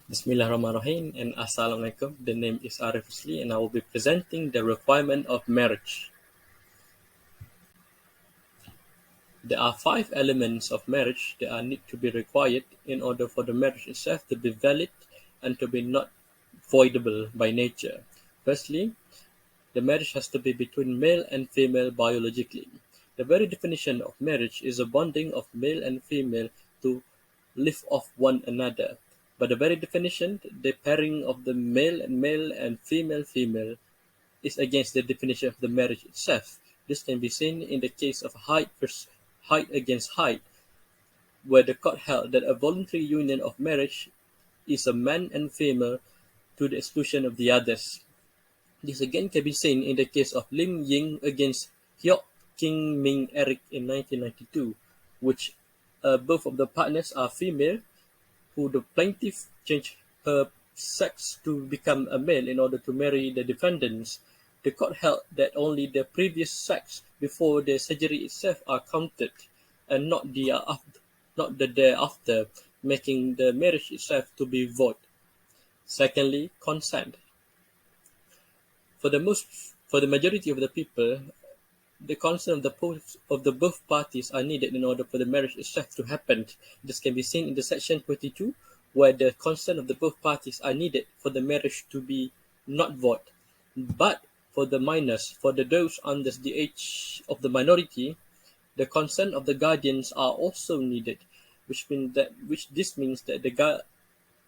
Bismillahirrahmanirrahim and Assalamualaikum. The name is Arif Rusli and I will be presenting the requirement of marriage. There are 5 elements of marriage that are need to be required in order for the marriage itself to be valid and to be not voidable by nature. Firstly, the marriage has to be between male and female biologically. The very definition of marriage is a bonding of male and female to live off one another. By the very definition, the pairing of the male and female is against the definition of the marriage itself. This can be seen in the case of height against height, where the court held that a voluntary union of marriage is a man and female to the exclusion of the others. This again can be seen in the case of Lim Ying against Hyok King Ming Eric in 1992, which both of the partners are female, who the plaintiff changed her sex to become a male in order to marry the defendants. The court held that only the previous sex before the surgery itself are counted, and not the day after, making the marriage itself to be void. Secondly, consent. For the majority of the people, the consent of the both parties are needed in order for the marriage itself to happen. This can be seen in the section 22, where the consent of the both parties are needed for the marriage to be not void. But for the minors, for those under the age of the minority, the consent of the guardians are also needed, which means that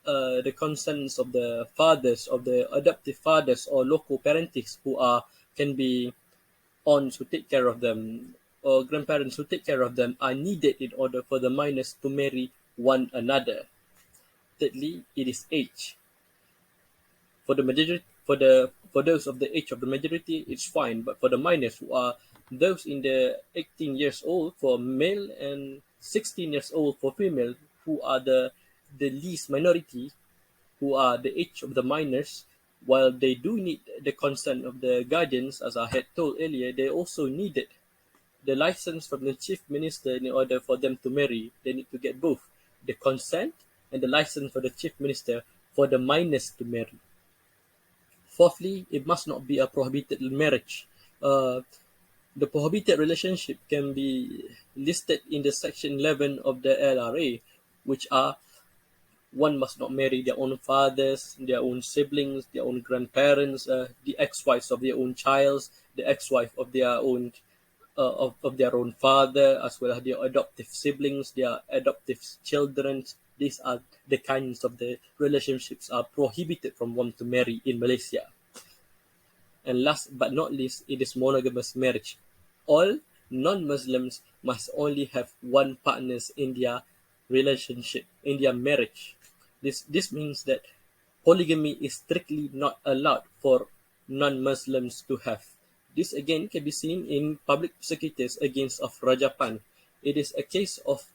the consents of the fathers, of the adoptive fathers or local parents can be aunts who take care of them or grandparents who take care of them are needed in order for the minors to marry one another. Thirdly, it is age. For the majority, for those of the age of the majority, it's fine. But for the minors, who are those in the 18 years old for male and 16 years old for female, who are the least minority, who are the age of the minors, while they do need the consent of the guardians, as I had told earlier, they also needed the license from the chief minister in order for them to marry. They need to get both the consent and the license for the chief minister for the minors to marry. Fourthly, it must not be a prohibited marriage. The prohibited relationship can be listed in the section 11 of the LRA, which are: one must not marry their own fathers, their own siblings, their own grandparents, the ex-wives of their own child, the ex-wife of their own of their own father, as well as their adoptive siblings, their adoptive children. These are the kinds of the relationships are prohibited from one to marry in Malaysia. And last but not least, it is monogamous marriage. All non-Muslims must only have one partners in their relationship, in their marriage. This means that polygamy is strictly not allowed for non-Muslims to have. This again can be seen in public prosecutors against of Rajapan. It is a case of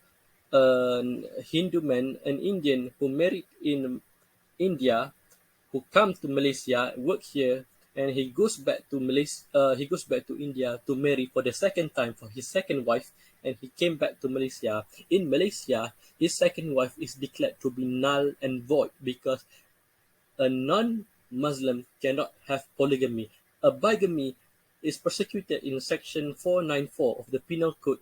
a Hindu man, an Indian who married in India, who come to Malaysia, work here, and he goes back to India to marry for the second time for his second wife, and he came back to Malaysia. In Malaysia, his second wife is declared to be null and void because a non-Muslim cannot have polygamy. A bigamy is prosecuted in section 494 of the Penal Code,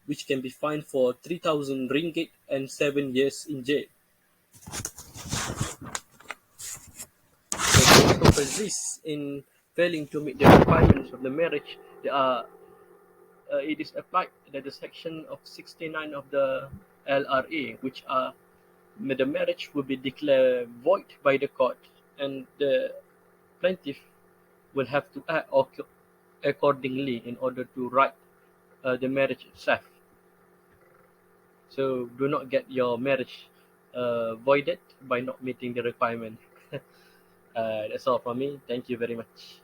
which can be fined for 3,000 ringgit and 7 years in jail. So those who persist in failing to meet the requirements of the marriage, it is applied that the section of 69 of the LRA, which are the marriage will be declared void by the court, and the plaintiff will have to act accordingly in order to right the marriage itself. So do not get your marriage voided by not meeting the requirement. That's all from me. Thank you very much.